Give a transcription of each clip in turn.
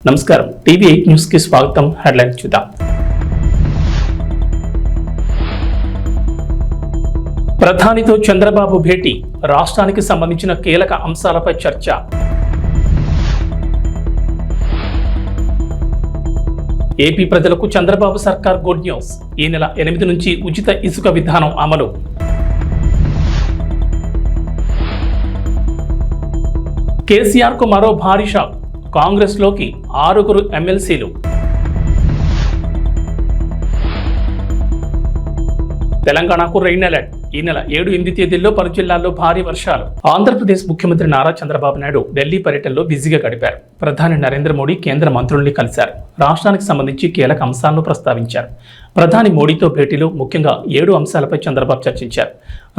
నమస్కారం, టీవీ8 న్యూస్ కి స్వాగతం. హెడ్లైన్స్ చూద్దాం. ప్రధానితో చంద్రబాబు భేటీ, రాష్ట్రానికి సంబంధించిన కీలక అంశాలపై చర్చ. ఏపీ ప్రజలకు చంద్రబాబు సర్కార్ గుడ్ న్యూస్, ఈ నెల 8 నుంచి ఉచిత ఇసుక విధానం అమలు. కేసీఆర్ కు మరో భారీ షాక్, కాంగ్రెస్ లోకి 6 ఎమ్మెల్సీలు. తెలంగాణకు రెయిన్ అలర్ట్, ఈ నెల 7-8 తేదీల్లో పలు జిల్లాల్లో భారీ వర్షాలు. ఆంధ్రప్రదేశ్ ముఖ్యమంత్రి నారా చంద్రబాబు నాయుడు ఢిల్లీ పర్యటనలో బిజీగా గడిపారు. ప్రధాని నరేంద్ర మోడీ కేంద్ర మంత్రుల్ని కలిశారు. రాష్ట్రానికి సంబంధించి కీలక అంశాలను ప్రస్తావించారు. ప్రధాని మోడీతో భేటీలో ముఖ్యంగా 7 అంశాలపై చంద్రబాబు చర్చించారు.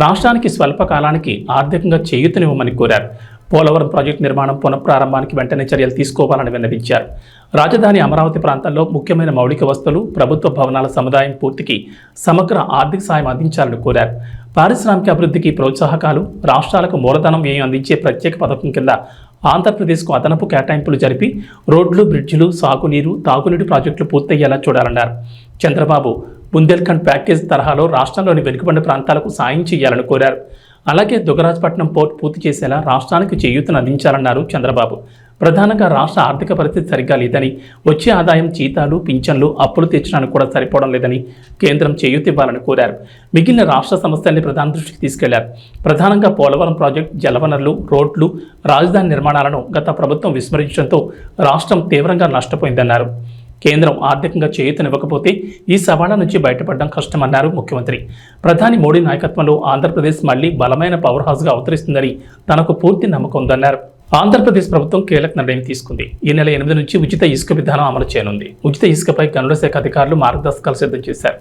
రాష్ట్రానికి స్వల్ప కాలానికి ఆర్థికంగా చేయూతనివ్వమని కోరారు. పోలవరం ప్రాజెక్టు నిర్మాణం పునఃప్రారంభానికి వెంటనే చర్యలు తీసుకోవాలని విన్నవించారు. రాజధాని అమరావతి ప్రాంతాల్లో ముఖ్యమైన మౌలిక వస్తువులు, ప్రభుత్వ భవనాల సముదాయం పూర్తికి సమగ్ర ఆర్థిక సాయం అందించాలని కోరారు. పారిశ్రామిక అభివృద్ధికి ప్రోత్సాహకాలు, రాష్ట్రాలకు మూలధనం వ్యయం అందించే ప్రత్యేక పథకం కింద ఆంధ్రప్రదేశ్కు అదనపు కేటాయింపులు జరిపి రోడ్లు, బ్రిడ్జిలు, సాగునీరు, తాగునీటి ప్రాజెక్టులు పూర్తయ్యేలా చూడాలన్నారు. చంద్రబాబు బుందేల్ఖండ్ ప్యాకేజ్ తరహాలో రాష్ట్రంలోని వెనుకబడిన ప్రాంతాలకు సాయం చేయాలని కోరారు. అలాగే దుగ్గరాజపట్నం పోర్ట్ పూర్తి చేసేలా రాష్ట్రానికి చేయూతను అందించాలన్నారు చంద్రబాబు. ప్రధానంగా రాష్ట్ర ఆర్థిక పరిస్థితి సరిగ్గా లేదని, వచ్చే ఆదాయం జీతాలు, పింఛన్లు, అప్పులు తీర్చడానికి కూడా సరిపోవడం లేదని కేంద్రం చేయూత ఇవ్వాలని కోరారు. మిగిలిన రాష్ట్ర సమస్యల్ని ప్రధాని దృష్టికి తీసుకెళ్లారు. ప్రధానంగా పోలవరం ప్రాజెక్టు, జలవనరులు, రోడ్లు, రాజధాని నిర్మాణాలను గత ప్రభుత్వం విస్మరించడంతో రాష్ట్రం తీవ్రంగా నష్టపోయిందన్నారు. కేంద్రం ఆర్థికంగా చేయూతనివ్వకపోతే ఈ సవాళ్ల నుంచి బయటపడడం కష్టమన్నారు ముఖ్యమంత్రి. ప్రధాని మోడీ నాయకత్వంలో ఆంధ్రప్రదేశ్ మళ్లీ బలమైన పవర్ హౌస్గా అవతరిస్తుందని తనకు పూర్తి నమ్మకం ఉందన్నారు. ఆంధ్రప్రదేశ్ ప్రభుత్వం కీలక నిర్ణయం తీసుకుంది. ఈ నెల 8 నుంచి ఉచిత ఇసుక విధానం అమలు చేయనుంది. ఉచిత ఇసుకపై గనుల శాఖ అధికారులు మార్గదర్శకాలు సిద్ధం చేశారు.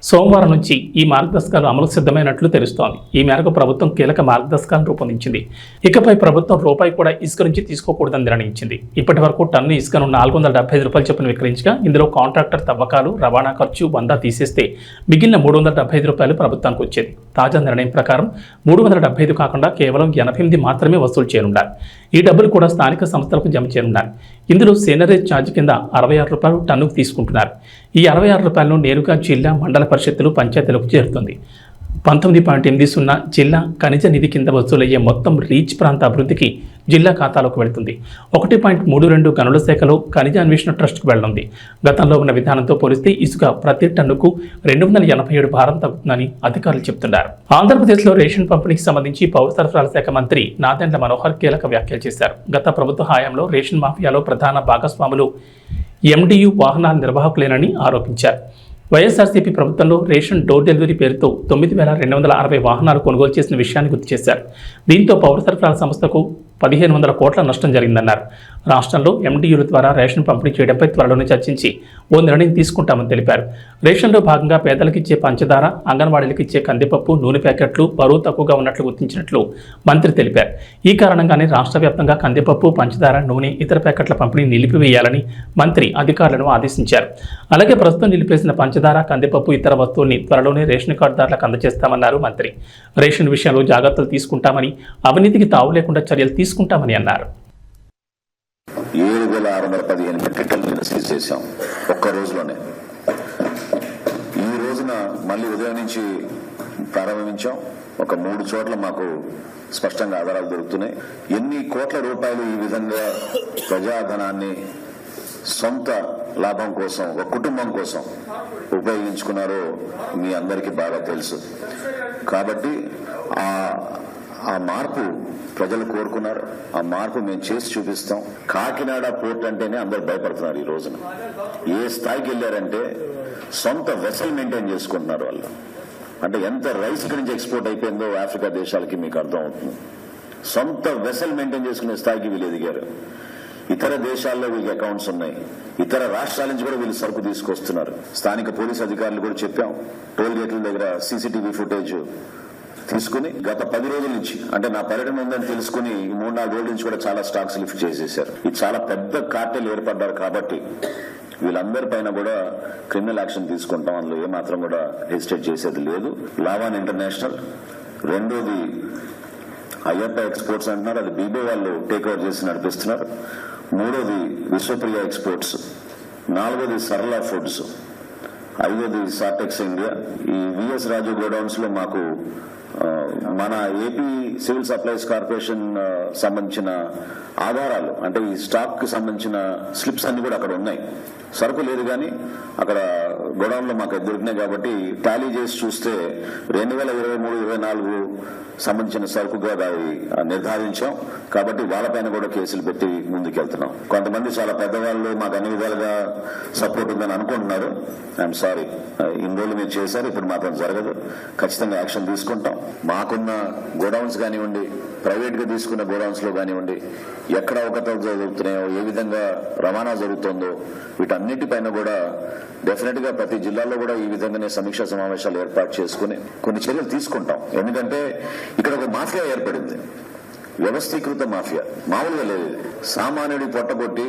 సోమవారం నుంచి ఈ మార్గదర్శకాలు అమలు సిద్ధమైనట్లు తెలుస్తోంది. ఈ మేరకు ప్రభుత్వం కీలక మార్గదర్శకాలను రూపొందించింది. ఇకపై ప్రభుత్వం రూపాయి కూడా ఇసుక నుంచి తీసుకోకూడదని నిర్ణయించింది. ఇప్పటి వరకు టన్ను ఇసుకను 475 రూపాయలు చొప్పున విక్రయించగా ఇందులో కాంట్రాక్టర్ తవ్వకాలు, రవాణా ఖర్చు 100 తీసేస్తే మిగిలిన 375 రూపాయలు ప్రభుత్వానికి వచ్చేది. తాజా నిర్ణయం ప్రకారం 375 కాకుండా కేవలం 88 మాత్రమే వసూలు చేయనున్నారు. ఈ డబ్బులు కూడా స్థానిక సంస్థలకు జమ చేయనున్నారు. ఇందులో సేనరేజ్ ఛార్జ్ కింద 66 రూపాయలు టన్నుకు తీసుకుంటున్నారు. ఈ 66 రూపాయలను నేరుగా జిల్లా, మండల పరిషత్తులు, పంచాయతీలకు చేరుతుంది. 19.80 జిల్లా ఖనిజ నిధి కింద వసూలయ్యే మొత్తం రీచ్ ప్రాంత అభివృద్ధికి జిల్లా ఖాతాలోకి వెళుతుంది. 1.32 గనుల శాఖలో ఖనిజ అన్వేషణ ట్రస్ట్కు వెళ్లనుంది. గతంలో ఉన్న విధానంతో పోలిస్తే ఇసుక ప్రతి టన్నుకు 287 భారం తగ్గుతుందని అధికారులు చెబుతున్నారు. ఆంధ్రప్రదేశ్లో రేషన్ పంపిణీకి సంబంధించి పౌర సరఫరాల శాఖ మంత్రి నాదెండ్ల మనోహర్ కీలక వ్యాఖ్యలు చేశారు. గత ప్రభుత్వ హయాంలో రేషన్ మాఫియాలో ప్రధాన భాగస్వాములు ఎండియు వాహనాల నిర్వాహకులేనని ఆరోపించారు. వైఎస్ఆర్సీపీ ప్రభుత్వంలో రేషన్ డోర్ డెలివరీ పేరుతో 9,260 వాహనాలు కొనుగోలు చేసిన విషయాన్ని గుర్తు చేశారు. దీంతో పౌర సరఫరాల సంస్థకు 1,500 కోట్ల నష్టం జరిగిందన్నారు. రాష్ట్రంలో ఎండియూల ద్వారా రేషన్ పంపిణీ చేయడంపై త్వరలోనే చర్చించి ఓ నిర్ణయం తీసుకుంటామని తెలిపారు. రేషన్లో భాగంగా పేదలకు ఇచ్చే పంచదార, అంగన్వాడీలకు ఇచ్చే కందిపప్పు, నూనె ప్యాకెట్లు బరువు తక్కువగా ఉన్నట్లు గుర్తించినట్లు మంత్రి తెలిపారు. ఈ కారణంగానే రాష్ట్ర వ్యాప్తంగా కందిపప్పు, పంచదార, నూనె, ఇతర ప్యాకెట్ల పంపిణీ నిలిపివేయాలని మంత్రి అధికారులను ఆదేశించారు. అలాగే ప్రస్తుతం నిలిపేసిన పంచదార, కందిపప్పు, ఇతర వస్తువుల్ని త్వరలోనే రేషన్ కార్డుదారులకు అందజేస్తామన్నారు మంత్రి. రేషన్ విషయంలో జాగ్రత్తలు తీసుకుంటామని, అవినీతికి తావు లేకుండా చర్యలు తీసుకుంటామని అన్నారు. 7,615 మెట్రిక్ టన్నులను సీజ్ చేశాం ఒక్క రోజులోనే. ఈ రోజున మళ్ళీ ఉదయం నుంచి ప్రారంభించాం. ఒక 3 చోట్ల మాకు స్పష్టంగా ఆధారాలు దొరుకుతున్నాయి. ఎన్ని కోట్ల రూపాయలు ఈ విధంగా ప్రజాధనాన్ని సొంత లాభం కోసం, ఒక కుటుంబం కోసం ఉపయోగించుకున్నారో మీ అందరికీ బాగా తెలుసు. కాబట్టి ఆ మార్పు ప్రజలు కోరుకున్నారు. ఆ మార్పు మేము చేసి చూపిస్తాం. కాకినాడ పోర్ట్ అంటేనే అందరు భయపడుతున్నారు. ఈ రోజున ఏ స్థాయికి వెళ్ళారంటే సొంత వెసల్ మెయింటైన్ చేసుకుంటున్నారు వాళ్ళు. అంటే ఎంత రైస్ ఇక్కడి నుంచి ఎక్స్పోర్ట్ అయిపోయిందో ఆఫ్రికా దేశాలకి మీకు అర్థం అవుతుంది. సొంత వెసల్ మెయింటైన్ చేసుకునే స్థాయికి వీళ్ళు ఎదిగారు. ఇతర దేశాల్లో వీళ్ళకి అకౌంట్స్ ఉన్నాయి. ఇతర రాష్ట్రాల నుంచి కూడా వీళ్ళు సరుకు తీసుకొస్తున్నారు. స్థానిక పోలీస్ అధికారులు కూడా చెప్పాం. టోల్ గేట్ల దగ్గర సీసీటీవీ ఫుటేజ్ తీసుకుని గత 10 రోజుల నుంచి, అంటే నా పర్యటన ఉందని తెలుసుకుని 3-4 రోజుల నుంచి కూడా చాలా స్టాక్స్ లిఫ్ట్ చేసేశారు. ఇది చాలా పెద్ద కార్టెల్ ఏర్పడ్డారు. కాబట్టి వీళ్ళందరి పైన కూడా క్రిమినల్ యాక్షన్ తీసుకుంటాం. అందులో ఏమాత్రం కూడా హెసిటేట్ చేసేది లేదు. లావాన్ ఇంటర్నేషనల్, రెండోది అయ్యప్ప ఎక్స్పోర్ట్స్ అంటున్నారు. అది బీబో వాళ్ళు టేక్ ఓవర్ చేసి నడిపిస్తున్నారు. మూడోది విశ్వప్రియ ఎక్స్పోర్ట్స్, నాలుగోది సరళ ఫుడ్స్, ఐదోది సాటెక్స్ ఇండియా. ఈ విఎస్ రాజు గోడౌన్స్ లో మాకు మన ఏపీ సివిల్ సప్లైస్ కార్పొరేషన్ సంబంధించిన ఆధారాలు, అంటే ఈ స్టాక్ కి సంబంధించిన స్లిప్స్ అన్ని కూడా అక్కడ ఉన్నాయి. సరుకు లేదు కానీ అక్కడ గోడౌన్ లో మాకు దొరికినాయి కాబట్టి టాలీ చేసి చూస్తే 2023-24 సంబంధించిన సరుకుగా దాన్ని నిర్ధారించాం. కాబట్టి వాళ్ళపైన కూడా కేసులు పెట్టి ముందుకెళ్తున్నాం. కొంతమంది చాలా పెద్దవాళ్ళు మాకు అన్ని విధాలుగా సపోర్ట్ ఉందని అనుకుంటున్నారు. ఐఎమ్ సారీ, ఇన్ని రోజులు మీరు చేశారు, ఇప్పుడు మాత్రం జరగదు. ఖచ్చితంగా యాక్షన్ తీసుకుంటాం. మాకున్న గోడౌన్స్ కానివ్వండి, ప్రైవేట్ గా తీసుకున్న గోడౌన్స్ లో కానివ్వండి, ఎక్కడ అవకతవకలు జరుగుతున్నాయో, ఏ విధంగా రవాణా జరుగుతుందో, వీటన్నిటిపైన కూడా డెఫినెట్ గా ప్రతి జిల్లాలో కూడా ఈ విధంగానే సమీక్షా సమావేశాలు ఏర్పాటు చేసుకుని కొన్ని చర్యలు తీసుకుంటాం. ఎందుకంటే ఇక్కడ ఒక మాఫియా ఏర్పడింది, వ్యవస్థీకృత మాఫియా, మామూలుగా లేదు. సామాన్యుడి పొట్టగొట్టి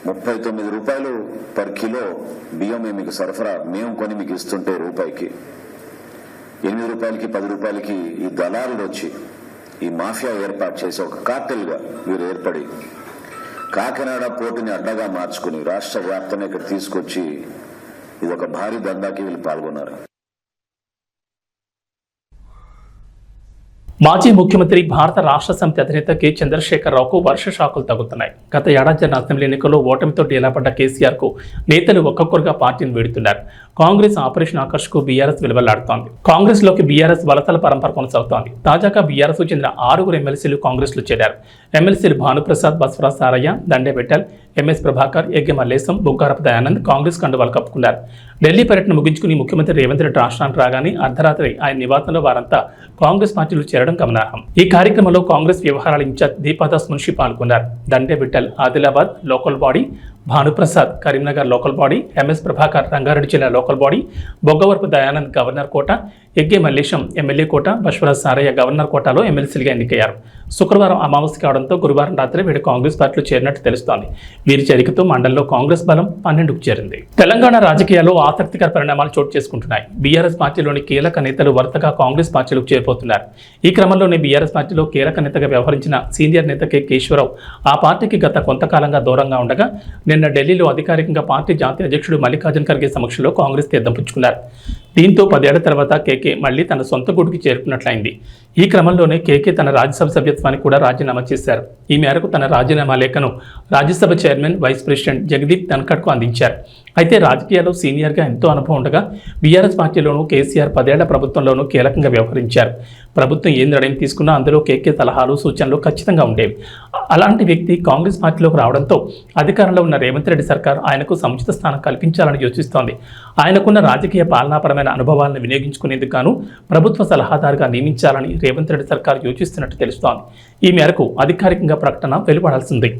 39 రూపాయలు పర్ కిలో బియ్యం మీకు సరఫరా మేము కొని మీకు ఇస్తుంటే రూపాయికి 8 రూపాయలకి 10 రూపాయలకి ఈ దళారులు వచ్చి ఈ మాఫియా ఏర్పాటు చేసి ఒక కార్టెల్ గా వీరు ఏర్పడి కాకినాడ పోర్టుని అడ్డగా మార్చుకుని రాష్ట్ర వ్యాప్తంగా ఇక్కడ తీసుకొచ్చి ఇది ఒక భారీ దందాకి వీళ్ళు పాల్గొన్నారు. మాజీ ముఖ్యమంత్రి భారత రాష్ట్ర సమితి అధినేత కె చంద్రశేఖరరావుకు వర్ష షాకులు తగ్గుతున్నాయి. గత ఏడాది జరిగిన అసెంబ్లీ ఎన్నికల్లో ఓటమితో డీలాపడ్డ కేసీఆర్ కు నేతలు ఒక్కొక్కరుగా పార్టీని వీడుతున్నారు. కాంగ్రెస్ ఆపరేషన్ ఆకర్ష్ కు బీఆర్ఎస్ విలువలాడుతోంది. కాంగ్రెస్ లోకి బీఆర్ఎస్ వలసల పరంపర కొనసాగుతోంది. తాజాగా బీఆర్ఎస్ కు చెందిన 6 ఎమ్మెల్సీలు కాంగ్రెస్ లో చేరారు. ఎమ్మెల్సీలు భానుప్రసాద్, బస్వరాజ్ సారయ్య, దండే విఠల్, ఎంఎస్ ప్రభాకర్, ఎగ్గె మల్లేశం, బుగ్గారపు దయానంద్ కాంగ్రెస్ కండువాలు కప్పుకున్నారు. ఢిల్లీ పర్యటన ముగించుకుని ముఖ్యమంత్రి రేవంత్ రెడ్డి రాష్ట్రానికి రాగానే అర్ధరాత్రి ఆయన నివాసంలో వారంతా కాంగ్రెస్ పార్టీలో చేరడం గమనార్హం. ఈ కార్యక్రమంలో కాంగ్రెస్ వ్యవహారాల ఇన్ఛార్జ్ దీపాదాస్ మున్షి పాల్గొన్నారు. Dande Vithal Adilabad local body, Bhanuprasad Karimnagar local body, MS Prabhakar Rangareddy జిల్లా local body, Boggavarapu Dayanand governor quota, Egge Mallesham MLA quota, Baswaraj Saraiah governor కోటాలో ఎమ్మెల్సీలుగా ఎన్నికయ్యారు. శుక్రవారం అమావాస్య కావడంతో గురువారం రాత్రి వీడు కాంగ్రెస్ పార్టీలో చేరినట్టు తెలుస్తోంది. వీరి చేరికతో మండలంలో కాంగ్రెస్ బలం 12కు చేరింది. తెలంగాణ రాజకీయాల్లో ఆసక్తికర పరిణామాలు చోటు చేసుకుంటున్నాయి. బీఆర్ఎస్ పార్టీలోని కీలక నేతలు వరుసగా కాంగ్రెస్ పార్టీలోకి చేరిపోతున్నారు. ఈ క్రమంలోనే బీఆర్ఎస్ పార్టీలో కీలక నేతగా వ్యవహరించిన సీనియర్ నేత కె కేశవరావు ఆ పార్టీకి గత కొంతకాలంగా దూరంగా ఉండగా నిన్న ఢిల్లీలో అధికారికంగా పార్టీ జాతీయ అధ్యక్షుడు మల్లికార్జున ఖర్గే సమక్షంలో కాంగ్రెస్ తీర్థం పుచ్చుకున్నారు. దీంతో 10 ఏళ్ల తర్వాత కేకే మళ్లీ తన సొంత గూటికి చేరుకున్నట్లయింది. ఈ క్రమంలోనే కేకే తన రాజ్యసభ సభ్యత్వానికి కూడా రాజీనామా చేశారు. ఈ మేరకు తన రాజీనామా లేఖను Rajya Sabha chairman, vice president Jagdeep ధన్ఖడ్కు అందించారు. అయితే రాజకీయాల్లో సీనియర్గా ఎంతో అనుభవం ఉండగా బీఆర్ఎస్ పార్టీలోనూ కేసీఆర్ 10 ఏళ్ల ప్రభుత్వంలోనూ కీలకంగా వ్యవహరించారు. ప్రభుత్వం ఏ నిర్ణయం తీసుకున్నా అందులో కేకే సలహాలు, సూచనలు ఖచ్చితంగా ఉండేవి. అలాంటి వ్యక్తి కాంగ్రెస్ పార్టీలోకి రావడంతో అధికారంలో ఉన్న రేవంత్ రెడ్డి సర్కార్ ఆయనకు సముచిత స్థానం కల్పించాలని యోచిస్తోంది. ఆయనకున్న రాజకీయ పాలనాపరమైన అనుభవాలను వినియోగించుకునేందుకు గాను ప్రభుత్వ సలహాదారుగా నియమించాలని రేవంత్ రెడ్డి సర్కార్ యోచిస్తున్నట్టు తెలుస్తోంది. ఈ మేరకు అధికారికంగా ప్రకటన వెలువడాల్సింది.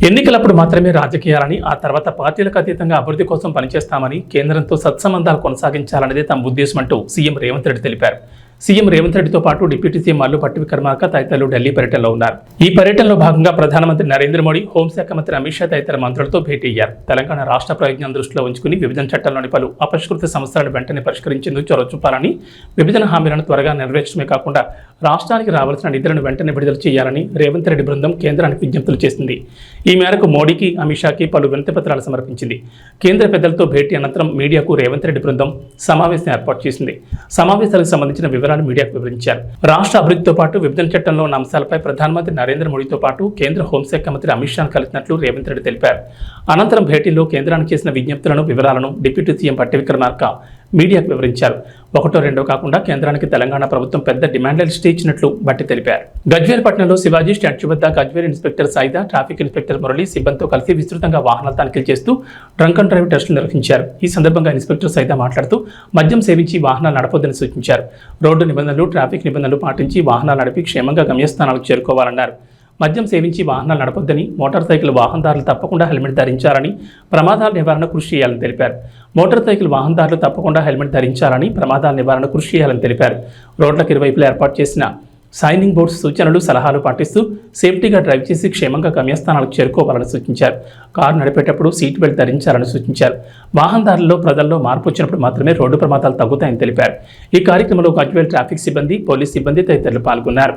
ఎన్నికలప్పుడు మాత్రమే రాజకీయాలని, ఆ తర్వాత పార్టీలకు అతీతంగా అభివృద్ధి కోసం పనిచేస్తామని, కేంద్రంతో సత్సంబంధాలు కొనసాగించాలనేదే తమ ఉద్దేశం అంటూ సీఎం రేవంత్ రెడ్డి తెలిపారు. సీఎం రేవంత్ రెడ్డితో పాటు డిప్యూటీ సీఎం మల్లు భట్టి విక్రమార్క తదితరులు ఢిల్లీ పర్యటనలో ఉన్నారు. ఈ పర్యటనలో భాగంగా ప్రధానమంత్రి నరేంద్ర మోడీ, హోంశాఖ మంత్రి అమిత్ షా తదితర మంత్రులతో భేటీ అయ్యారు. తెలంగాణ రాష్ట్ర ప్రయోజనం దృష్టిలో ఉంచుకుని విభజన చట్టంలోని పలు అపరిష్కృత సమస్యలను వెంటనే పరిష్కరించేందుకు చొరవ చూపాలని, విభజన హామీలను త్వరగా నెరవేర్చడమే కాకుండా రాష్ట్రానికి రావాల్సిన నిధులను వెంటనే విడుదల చేయాలని రేవంత్ రెడ్డి బృందం కేంద్రానికి విజ్ఞప్తులు చేసింది. ఈ మేరకు మోడీకి, అమిత్ షాకి పలు వినతి పత్రాలు సమర్పించింది. కేంద్ర పెద్దలతో భేటీ అనంతరం మీడియాకు రేవంత్ రెడ్డి బృందం సమావేశం ఏర్పాటు చేసింది. సమావేశాలకు సంబంధించిన వివరాలు మీడియాకు వివరించారు. రాష్ట్ర అభివృద్ధితో పాటు విభజన చట్టంలో ఉన్న అంశాలపై ప్రధానమంత్రి నరేంద్ర మోడీతో పాటు కేంద్ర హోంశాఖ మంత్రి అమిత్ షాను కలిసినట్లు రేవంత్ రెడ్డి తెలిపారు. అనంతరం భేటీలో కేంద్రానికి చేసిన విజ్ఞప్తులను, వివరాలను డిప్యూటీ సీఎం భట్టి విక్రమార్క మీడియాకు వివరించారు. 1, 2 కాకుండా కేంద్రానికి తెలంగాణ ప్రభుత్వం పెద్ద డిమాండ్ లిస్ట్ ఇచ్చినట్లు భట్టి తెలిపారు. గజ్వేల్ పట్టణంలో శివాజీ స్టాచ్యూ వద్ద Gajwel inspector Saida, traffic inspector Murali సిబ్బందితో కలిసి విస్తృతంగా వాహనాల తనిఖీలు చేస్తూ డ్రంక్ అండ్ డ్రైవ్ టెస్టులు నిర్వహించారు. ఈ సందర్భంగా ఇన్స్పెక్టర్ సాయిదా మాట్లాడుతూ మద్యం సేవించి వాహనాలు నడపొద్దని సూచించారు. రోడ్డు నిబంధనలు, ట్రాఫిక్ నిబంధనలు పాటించి వాహనాలు నడిపి క్షేమంగా గమ్యస్థానాలకు చేరుకోవాలన్నారు. మద్యం సేవించి వాహనాలు నడపొద్దని, మోటార్ సైకిల్ వాహనదారులు తప్పకుండా హెల్మెట్ ధరించాలని, ప్రమాదాల నివారణ కృషి చేయాలని తెలిపారు. మోటార్ సైకిల్ వాహనదారులు తప్పకుండా హెల్మెట్ ధరించాలని, ప్రమాదాల నివారణ కృషి చేయాలని తెలిపారు. రోడ్లకు ఇరువైపులా ఏర్పాటు చేసిన సైనింగ్ బోర్డ్స్ సూచనలు, సలహాలు పాటిస్తూ సేఫ్టీగా డ్రైవ్ చేసి క్షేమంగా గమ్యస్థానాలకు చేరుకోవాలని సూచించారు. కారు నడిపేటప్పుడు సీట్ బెల్ట్ ధరించాలని సూచించారు. వాహనదారుల్లో, ప్రజల్లో మార్పు వచ్చినప్పుడు మాత్రమే రోడ్డు ప్రమాదాలు తగ్గుతాయని తెలిపారు. ఈ కార్యక్రమంలో గజ్వేల్ ట్రాఫిక్ సిబ్బంది, పోలీస్ సిబ్బంది తదితరులు పాల్గొన్నారు.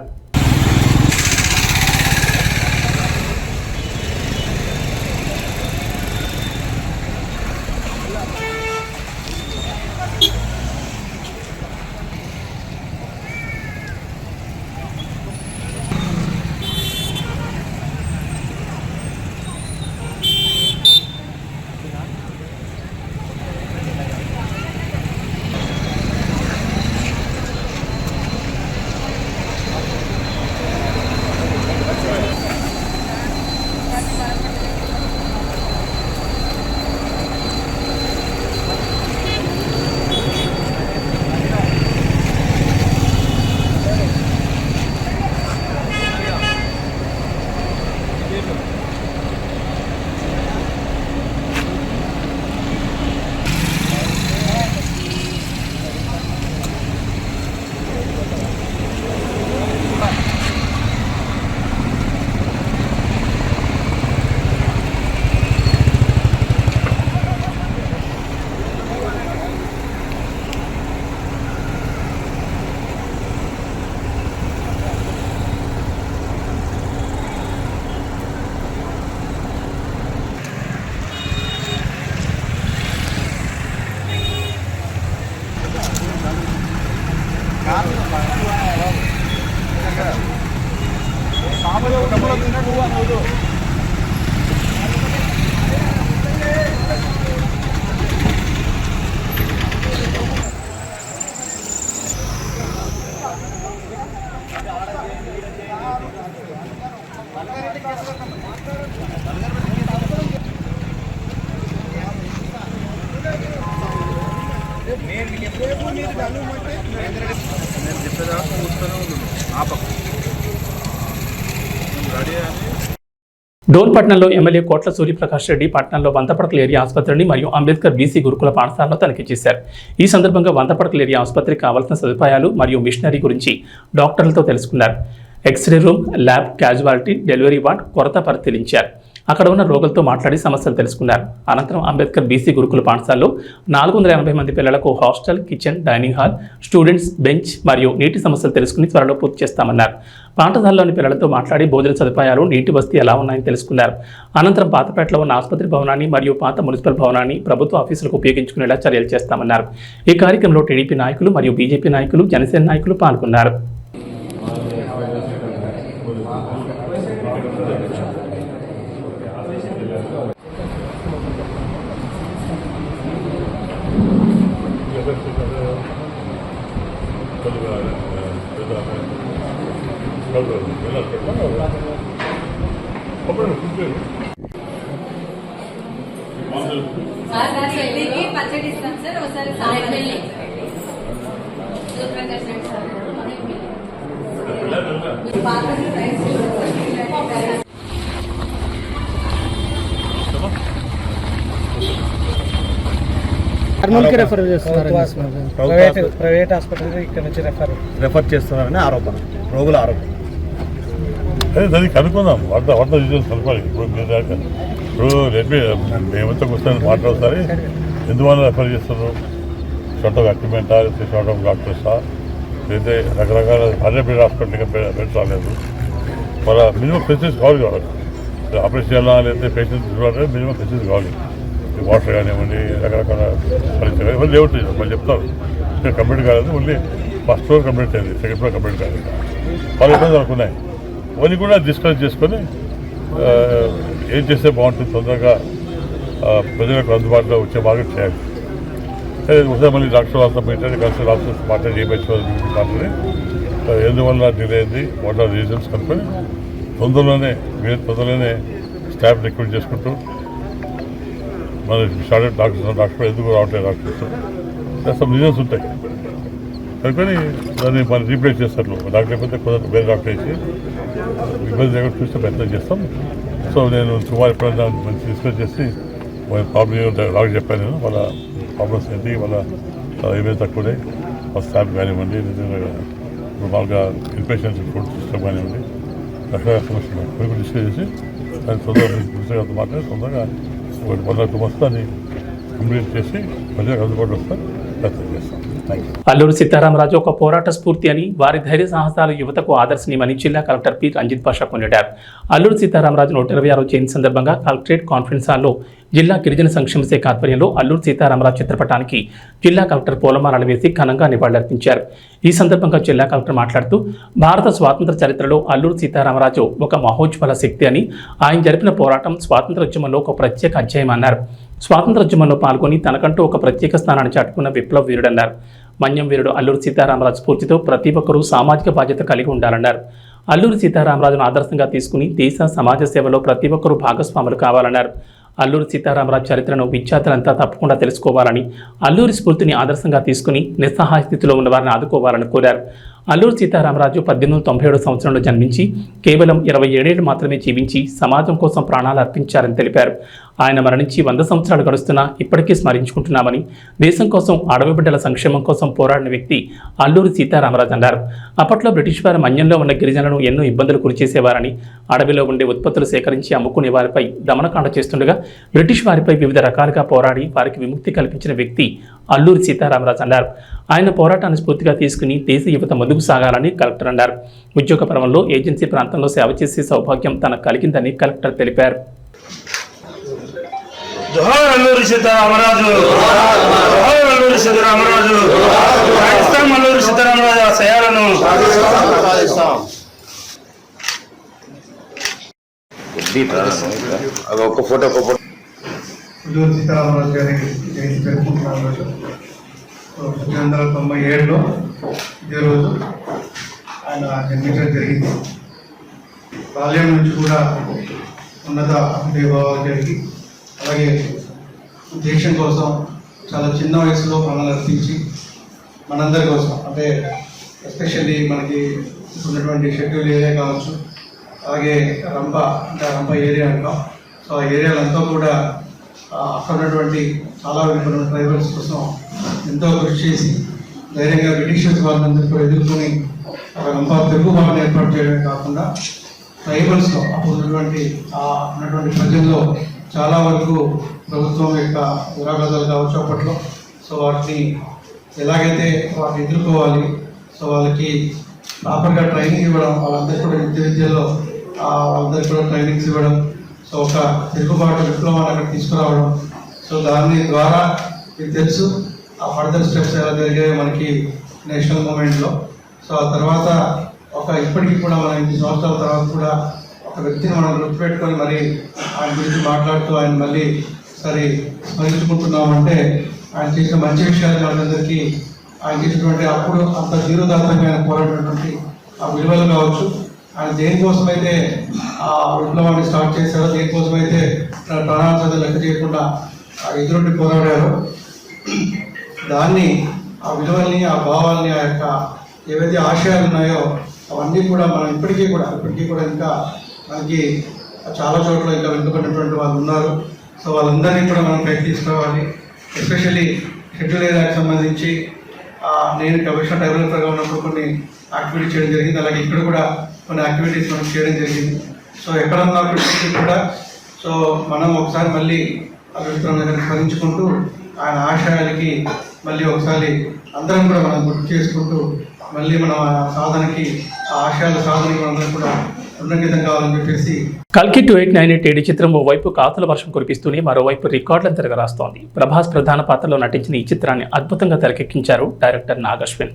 డోన్పట్నంలో ఎమ్మెల్యే కోట్ల సూర్యప్రకాష్ రెడ్డి పట్టణంలో వంతపడకల ఏరియా ఆసుపత్రిని మరియు అంబేద్కర్ బీసీ గురుకుల పాఠశాలలో తనిఖీ చేశారు. ఈ సందర్భంగా వంతపడకల ఏరియా ఆసుపత్రికి కావాల్సిన సదుపాయాలు మరియు మిషనరీ గురించి డాక్టర్లతో తెలుసుకున్నారు. X ray room, lab, casualty, delivery ward కొరత పరిశీలించారు. అక్కడ ఉన్న రోగులతో మాట్లాడి సమస్యలు తెలుసుకున్నారు. అనంతరం అంబేద్కర్ బీసీ గురుకుల పాఠశాలలో 480 మంది పిల్లలకు hostel, kitchen, dining hall, students bench మరియు నీటి సమస్యలు తెలుసుకుని త్వరలో పూర్తి చేస్తామన్నారు. పాఠశాలలోని పిల్లలతో మాట్లాడి భోజన సదుపాయాలు, నీటి వసతి ఎలా ఉన్నాయని తెలుసుకున్నారు. అనంతరం పాతపేటలో ఉన్న ఆసుపత్రి భవనాన్ని మరియు పాత మున్సిపల్ భవనాన్ని ప్రభుత్వ ఆఫీసులకు ఉపయోగించుకునేలా చర్యలు చేస్తామన్నారు. ఈ కార్యక్రమంలో టీడీపీ నాయకులు మరియు బీజేపీ నాయకులు, జనసేన నాయకులు పాల్గొన్నారు. పచ్చడి ఇస్తాం సార్. ఒకసారి కర్నూలుకి రెఫర్ చేస్తున్నారు. ప్రైవేట్ హాస్పిటల్ ఇక్కడ నుంచి రెఫర్ చేస్తున్నారని ఆరోపణ, రోగుల ఆరోపణ. అదే దానికి కనుక్కుందాం. వంట డీటెయిల్స్ కనుక్కోవాలి. ఇప్పుడు మేమంతా కూర్చొని మాట్లాడుతారు. ఎందువల్ల రెఫర్ చేస్తున్నారు? షార్ట్ ఆఫ్ ఎక్విప్మెంటా, లేకపోతే షార్ట్ ఆఫ్ డాక్టర్సా, లేకపోతే రకరకాల అదే బెడ్ హాస్పిటల్గా బెడ్ రాలేదు. వాళ్ళ మినిమం ఫెసిలిటీస్ కావాలి. ఆపరేషన్ చేయాలా, లేకపోతే పేషెంట్స్ చూడాలంటే మినిమం ఫెసిలిటీస్ కావాలి. వాటర్ కానివ్వండి, రకరకాల పరిస్థితులు ఇవన్నీ లేవుతాయి. వాళ్ళు చెప్తారు ఇక్కడ కంప్లీట్ కాలేదు, ఓన్లీ ఫస్ట్ ఫ్లోర్ కంప్లీట్ అయింది, సెకండ్ ఫ్లోర్ కంప్లీట్ కాలేదు. వాళ్ళు ఇబ్బందులు అనుకున్నాయి. అవన్నీ కూడా డిస్కస్ చేసుకొని ఏం చేస్తే బాగుంటుంది, తొందరగా ప్రజలకు అందుబాటులో వచ్చే మార్కెట్ చేయాలి. ఒకసారి మళ్ళీ డాక్టర్ వాళ్ళతో పెట్టండి, కన్సల్ట్ ఆఫీసర్స్ మాట్లాడి మాట్లాడి ఎందువల్ల డిలే అయింది, వాట్ ఆర్ రీజన్స్ కనుక్కొని తొందరలోనే స్టాఫ్ రిక్రూట్ చేసుకుంటూ మన షార్టెడ్ డాక్టర్ ఎందుకు రావట్లేదు డాక్టర్స్ సమ్ రీజన్స్ ఉంటాయి కనుకొని దాన్ని మనం రీప్లేస్ చేస్తారు. డాక్టర్ అయిపోతే కొంత వేరే డాక్టర్ వేసి ఇబ్బంది లేకుండా చూస్తే ప్రయత్నం చేస్తాం. సో నేను సుమారు ఎప్పుడైనా మంచి డిస్కస్ చేసి వాళ్ళ ప్రాబ్లం డాక్టర్ చెప్పాను. నేను వాళ్ళ ప్రాబ్లమ్స్ ఏంటి, వాళ్ళ ఏమైనా తక్కువనే వాళ్ళ స్టాఫ్ కానివ్వండి, నిజంగా మామూలుగా ఇన్పేషెంట్స్ ఫుడ్ సిస్టమ్ కానివ్వండి, రకరకాల సమస్యలు కొన్ని డిస్కస్ చేసి దాన్ని తొందరగా మాట్లాడి తొందరగా 1-2 months దాన్ని కంప్లీట్ చేసి ప్రజలకు అందుబాటులో వస్తాను ప్రయత్నం చేస్తాం. అల్లూరు సీతారామరాజు ఒక పోరాట స్ఫూర్తి అని, వారి ధైర్య సాహసాలు యువతకు ఆదర్శనీయమని జిల్లా కలెక్టర్ పి రంజిత్ పాషా కొనియాడారు. అల్లూరు సీతారామరాజు 126వ జయంతి సందర్భంగా కలెక్టరేట్ కాన్ఫరెన్స్ హాల్లో జిల్లా గిరిజన సంక్షేమ శాఖ ఆధ్వర్యంలో అల్లూరు సీతారామరాజు చిత్రపటానికి జిల్లా కలెక్టర్ పూలమాలలు వేసి ఘనంగా నివాళులర్పించారు. ఈ సందర్భంగా జిల్లా కలెక్టర్ మాట్లాడుతూ భారత స్వాతంత్ర చరిత్రలో అల్లూరు సీతారామరాజు ఒక మహోజ్వల శక్తి అని, ఆయన జరిపిన పోరాటం స్వాతంత్రోద్యమంలో ఒక ప్రత్యేక అధ్యాయం అన్నారు. స్వాతంత్రోద్యమంలో పాల్గొని తనకంటూ ఒక ప్రత్యేక స్థానాన్ని చాటుకున్న విప్లవ వీరుడన్నారు. మన్యం వీరుడు అల్లూరు సీతారామరాజు స్ఫూర్తితో ప్రతి ఒక్కరూ సామాజిక బాధ్యత కలిగి ఉండాలన్నారు. అల్లూరు సీతారామరాజును ఆదర్శంగా తీసుకుని దేశ సమాజ సేవలో ప్రతి ఒక్కరూ భాగస్వాములు కావాలన్నారు. అల్లూరు సీతారామరాజు చరిత్రను విద్యార్థులంతా తప్పకుండా తెలుసుకోవాలని, అల్లూరి స్ఫూర్తిని ఆదర్శంగా తీసుకుని నిస్సహాయ స్థితిలో ఉన్న వారిని ఆదుకోవాలని కోరారు. అల్లూరు సీతారామరాజు 1897 సంవత్సరంలో జన్మించి కేవలం 27 ఏళ్లు మాత్రమే జీవించి సమాజం కోసం ప్రాణాలు అర్పించారని తెలిపారు. ఆయన మరణించి 100 సంవత్సరాలు గడుస్తున్నా ఇప్పటికీ స్మరించుకుంటున్నామని, దేశం కోసం, అడవి బిడ్డల సంక్షేమం కోసం పోరాడిన వ్యక్తి అల్లూరి సీతారామరాజు అన్నారు. అప్పట్లో బ్రిటిష్ వారు మన్యంలో ఉన్న గిరిజనులను ఎన్నో ఇబ్బందులు గురిచేసేవారని, అడవిలో ఉండే ఉత్పత్తులు సేకరించి అమ్ముకునే వారిపై దమనకాండ చేస్తుండగా బ్రిటిష్ వారిపై వివిధ రకాలుగా పోరాడి వారికి విముక్తి కల్పించిన వ్యక్తి అల్లూరి సీతారామరాజు అన్నారు. ఆయన పోరాటాన్ని స్ఫూర్తిగా తీసుకుని దేశ యువత ముందుకు సాగాలని కలెక్టర్ అన్నారు. ఉద్యోగ పర్వంలో ఏజెన్సీ ప్రాంతంలో సేవ చేసే సౌభాగ్యం తనకు కలిగిందని కలెక్టర్ తెలిపారు. జోహార్ అల్లూరి సీతారామరాజు, జోహార్ అల్లూరి సీతారామరాజు, పాకిస్తాన్ అల్లూరి సీతారామరాజు ఆశయాలను ఒక ఫోటో అల్లూరి సీతారామరాజు గారి జయంతి జరుపుకుంటున్నాం. రోజు 1997లో ఇదే రోజు ఆయన జన్మించడం జరిగింది. బాల్యం నుంచి కూడా ఉన్నత దేవాలు జరిగి, అలాగే దేశం కోసం చాలా చిన్న వయసులో ప్రాణాలు అర్పించి మనందరి కోసం, అంటే ఎస్పెషల్లీ మనకి ఉన్నటువంటి షెడ్యూల్ ఏరియా కావచ్చు, అలాగే రంప ఏరియా అంటాం. సో ఆ ఏరియాలంతా కూడా అక్కడ ఉన్నటువంటి చాలా వెనుకున్న ట్రైబల్స్ కోసం ఎంతో కృషి చేసి ధైర్యంగా బ్రిటిషర్స్ వాళ్ళందరూ కూడా ఎదుర్కొని ఒక రంప తిరుగుబాటును ఏర్పాటు చేయడమే కాకుండా ట్రైబల్స్లో అప్పుడు ఉన్నటువంటి ప్రజల్లో చాలా వరకు ప్రభుత్వం యొక్క దురాగతాలు కావచ్చు అప్పట్లో. సో వాటిని ఎలాగైతే వాటిని ఎదుర్కోవాలి, సో వాళ్ళకి ప్రాపర్గా ట్రైనింగ్ ఇవ్వడం, వాళ్ళందరికీ కూడా విద్యలో వాళ్ళందరికీ కూడా ట్రైనింగ్స్ ఇవ్వడం, సో ఒక తిరుగుబాటు విప్లవాన్ని అక్కడ తీసుకురావడం. సో దాని ద్వారా మీకు తెలుసు ఆ ఫర్దర్ స్టెప్స్ ఎలా జరిగాయో మనకి నేషనల్ మూమెంట్లో. సో ఆ తర్వాత ఇప్పటికీ కూడా మనం 8 సంవత్సరాల తర్వాత కూడా ఒక వ్యక్తిని మనం గుర్తుపెట్టుకొని మరి ఆయన గురించి మాట్లాడుతూ ఆయన మళ్ళీ సరే స్మరించుకుంటున్నామంటే ఆయన చేసిన మంచి విషయాలు మనందరికీ, ఆయన చేసినటువంటి అప్పుడు అంత ధీరోదాత్తంగా ఆయన పోరాడినటువంటి ఆ విలువలు కావచ్చు, ఆయన దేనికోసమైతే ఆ విప్లవాన్ని స్టార్ట్ చేశారో, దేనికోసమైతే ప్రాణాల చదువు లెక్క చేయకుండా ఎదురుండి పోరాడారో, దాన్ని ఆ విలువల్ని, ఆ భావాల్ని, ఆ యొక్క ఏవైతే ఆశయాలు ఉన్నాయో అవన్నీ కూడా మనం ఇప్పటికీ కూడా ఇంకా మనకి చాలా చోట్ల ఇంకా వెనుకబడినటువంటి వాళ్ళు ఉన్నారు. సో వాళ్ళందరినీ కూడా మనం పైకి తీసుకురావాలి. ఎస్పెషల్లీ షెడ్యూల్ ఏరియాకి సంబంధించి నేను కమిషనర్ డెవలపర్గా ఉన్నప్పుడు కొన్ని యాక్టివిటీస్ చేయడం జరిగింది. అలాగే ఇక్కడ కూడా కొన్ని యాక్టివిటీస్ మనం చేయడం జరిగింది. సో ఎక్కడ ఉన్నప్పటికీ కూడా సో మనం ఒకసారి మళ్ళీ అభిప్రాయం దగ్గర స్మరించుకుంటూ ఆయన ఆశయాలకి మళ్ళీ ఒకసారి అందరం కూడా మనం గుర్తు చేసుకుంటూ మళ్ళీ మనం ఆ సాధనకి, ఆ ఆశయాల సాధనకి మనందరం కూడా ఉన్నంకితం కావాలని చెప్పేసి. కల్కి 2898 చిత్రం ఓవైపు కాతుల వర్షం కురిపిస్తూనే మరోవైపు రికార్డులను తిరగరాస్తోంది. ప్రభాస్ ప్రధాన పాత్రలో నటించిన ఈ చిత్రాన్ని అద్భుతంగా తెరకెక్కించారు డైరెక్టర్ నాగశ్విన్.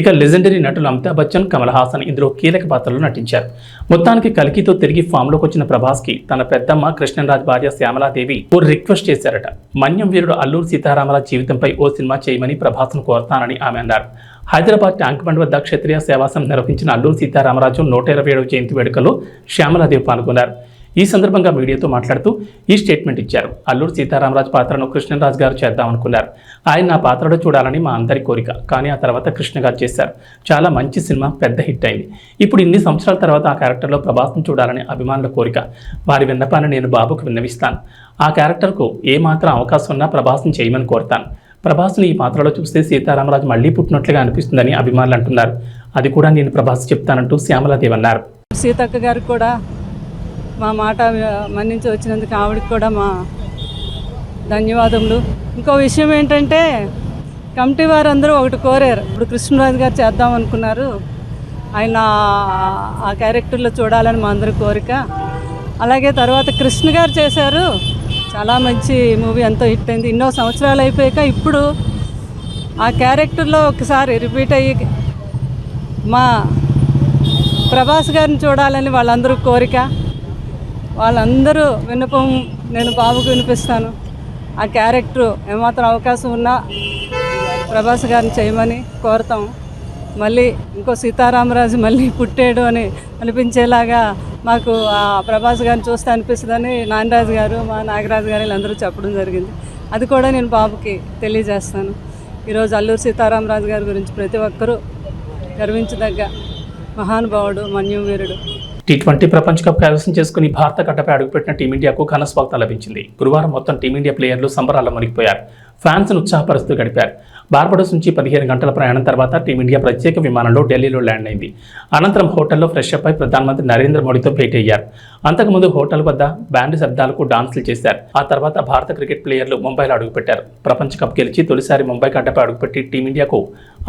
ఇక లెజెండరీ నటులు అమితాబ్ బచ్చన్, కమల్ హాసన్ ఇందులో కీలక పాత్రలు నటించారు. మొత్తానికి కల్కితో తిరిగి ఫామ్లోకి వచ్చిన ప్రభాస్కి తన పెద్దమ్మ కృష్ణరాజ్ భార్య శ్యామలాదేవి ఓ రిక్వెస్ట్ చేశారట. మన్యం వీరుడు అల్లూరి సీతారామరాజు జీవితంపై ఓ సినిమా చేయమని ప్రభాస్ను కోరతానని ఆమె అన్నారు. హైదరాబాద్ ట్యాంక్ బండ్ వద్ద క్షత్రియ సేవాసం నిర్వహించిన అల్లూరి సీతారామరాజు 127వ జయంతి వేడుకల్లో శ్యామలాదేవి పాల్గొన్నారు. ఈ సందర్భంగా మీడియాతో మాట్లాడుతూ ఈ స్టేట్మెంట్ ఇచ్చారు. అల్లూరి సీతారామరాజు పాత్రను కృష్ణరాజు గారు చేద్దామనుకున్నారు. ఆయన నా పాత్రలో చూడాలని మా అందరి కోరిక. కానీ ఆ తర్వాత కృష్ణ గారు చేశారు. చాలా మంచి సినిమా, పెద్ద హిట్ అయింది. ఇప్పుడు ఇన్ని సంవత్సరాల తర్వాత ఆ క్యారెక్టర్లో ప్రభాస్ను చూడాలని అభిమానుల కోరిక. వారి విన్నపాన్ని నేను బాబుకు విన్నవిస్తాను. ఆ క్యారెక్టర్కు ఏమాత్రం అవకాశం ఉన్నా ప్రభాస్ని చేయమని కోరుతాను. ప్రభాస్ని ఈ పాత్రలో చూస్తే సీతారామరాజు మళ్లీ పుట్టినట్లుగా అనిపిస్తుందని అభిమానులు అంటున్నారు. అది కూడా నేను ప్రభాస్ చెప్తానంటూ శ్యామలాదేవి అన్నారు. సీతక్క గారికి కూడా మా మాట మన్నించి వచ్చినందుకు ఆవిడకి కూడా మా ధన్యవాదములు. ఇంకో విషయం ఏంటంటే కమిటీ వారందరూ ఒకటి కోరారు. ఇప్పుడు కృష్ణరాజు గారు చేద్దాం అనుకున్నారు. ఆయన ఆ క్యారెక్టర్లో చూడాలని మా అందరి కోరిక. అలాగే తర్వాత కృష్ణ గారు చేశారు. చాలా మంచి మూవీ, ఎంతో హిట్ అయింది. ఎన్నో సంవత్సరాలు అయిపోయాక ఇప్పుడు ఆ క్యారెక్టర్లో ఒకసారి రిపీట్ అయ్యి మా ప్రభాస్ గారిని చూడాలని వాళ్ళందరూ కోరిక. వాళ్ళందరూ విన్నపం నేను బాబుకు వినిపిస్తాను. ఆ క్యారెక్టర్ ఏమాత్రం అవకాశం ఉన్నా ప్రభాస్ గారిని చేయమని కోరుతాం. మళ్ళీ ఇంకో సీతారామరాజు మళ్ళీ పుట్టాడు అని అనిపించేలాగా మాకు ఆ ప్రభాస్ గారిని చూస్తే అనిపిస్తుందని నాగరాజు గారు, మా నాగరాజు గారు వీళ్ళందరూ చెప్పడం జరిగింది. అది కూడా నేను బాబుకి తెలియజేస్తాను. ఈరోజు అల్లూరి సీతారామరాజు గారి గురించి ప్రతి ఒక్కరూ గర్వించదగ్గ మహానుభావుడు, మన్యం వీరుడు. T20 ప్రపంచ కప్ కైవసం చేసుకుని భారత గడ్డపై అడుగుపెట్టిన టీమిండియాకు ఘన స్వాగతం లభించింది. గురువారం మొత్తం టీమిండియా ప్లేయర్లు సంబరాల్లో మునిగిపోయారు. ఫ్యాన్స్ను ఉత్సాహపరుస్తూ గడిపారు. బార్బడోస్ నుంచి 15 గంటల ప్రయాణం తర్వాత టీమిండియా ప్రత్యేక విమానంలో ఢిల్లీలో ల్యాండ్ అయింది. అనంతరం హోటల్లో ఫ్రెష్ అప్ అయి ప్రధానమంత్రి నరేంద్ర మోడీతో భేటీ అయ్యారు. అంతకుముందు హోటల్ వద్ద బ్యాండ్ శబ్దాలకు డాన్సులు చేశారు. ఆ తర్వాత భారత క్రికెట్ ప్లేయర్లు ముంబైలో అడుగుపెట్టారు. ప్రపంచ కప్ గెలిచి తొలిసారి ముంబై గడ్డపై అడుగుపెట్టి టీమిండియాకు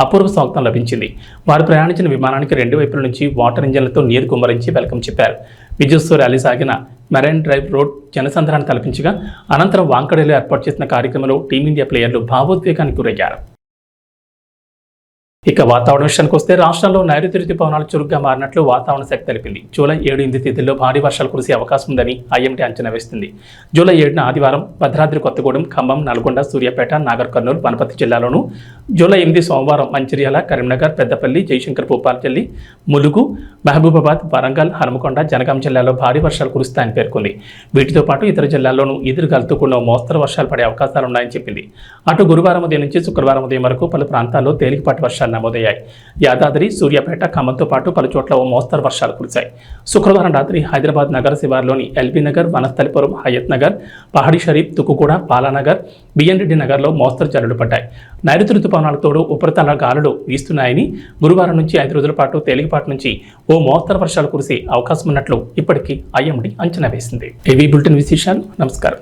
అపూర్వ స్వాగతం లభించింది. వారు ప్రయాణించిన విమానానికి 2 వైపుల నుంచి వాటర్ ఇంజన్లతో నీరు కుమ్మరించి వెల్కమ్ చెప్పారు. విజయోత్సవ ర్యాలీ సాగిన మెరైన్ డ్రైవ్ రోడ్ జనసంద్రాన్ని తలపించగా అనంతరం వాంకడేలో ఏర్పాటు చేసిన కార్యక్రమంలో టీమిండియా ప్లేయర్లు భావోద్వేగానికి గురయ్యారు. ఇక వాతావరణ విషయానికి వస్తే రాష్ట్రంలో నైరుతి రుతుపవనాలు చురుగ్గా మారినట్లు వాతావరణ శాఖ తెలిపింది. జూలై 7, 8 తేదీల్లో భారీ వర్షాలు కురిసే అవకాశం ఉందని ఐఎండీ అంచనా వేస్తుంది. జూలై 7న ఆదివారం భద్రాద్రి కొత్తగూడెం, ఖమ్మం, నల్గొండ, సూర్యాపేట, నాగర్ కర్నూలు, వనపర్తి జిల్లాలోను, జూలై 8 సోమవారం మంచిర్యాల, కరీంనగర్, పెద్దపల్లి, జయశంకర్ భూపాలపల్లి, ములుగు, మహబూబాబాద్, వరంగల్, హనుమకొండ, జనగాం జిల్లాలో భారీ వర్షాలు కురుస్తాయని పేర్కొంది. వీటితో పాటు ఇతర జిల్లాల్లోనూ ఎదురుగాలుతో కూడిన మోస్తరు వర్షాలు పడే అవకాశాలున్నాయని చెప్పింది. అటు గురువారం ఉదయం నుంచి శుక్రవారం ఉదయం వరకు పలు ప్రాంతాల్లో తేలికపాటి వర్షాలు నమోదయ్యాయి. యాదాద్రి, సూర్యాపేట, ఖమ్మంతో పాటు పలు చోట్ల ఓ మోస్తరు వర్షాలు కురిశాయి. శుక్రవారం రాత్రి హైదరాబాద్ నగర శివార్లోని ఎల్బీ నగర్, వనస్థలిపురం, హయత్ నగర్, పహాడీ షరీఫ్, తుకుగూడ, పాలానగర్, బిఎన్ రెడ్డి నగర్లో మోస్తరు జల్లులు పడ్డాయి. నైరుతి రుతుపవనాల తోడు ఉపరితల గాలులు వీస్తున్నాయని గురువారం నుంచి 5 రోజుల పాటు తేలికపాటి నుంచి ఓ మోస్తరు వర్షాలు కురిసే అవకాశం ఉన్నట్లు ఇప్పటికీ ఐఎండీ అంచనా వేసింది. ఏవీ బులెటిన్ విశేషాలు. నమస్కారం.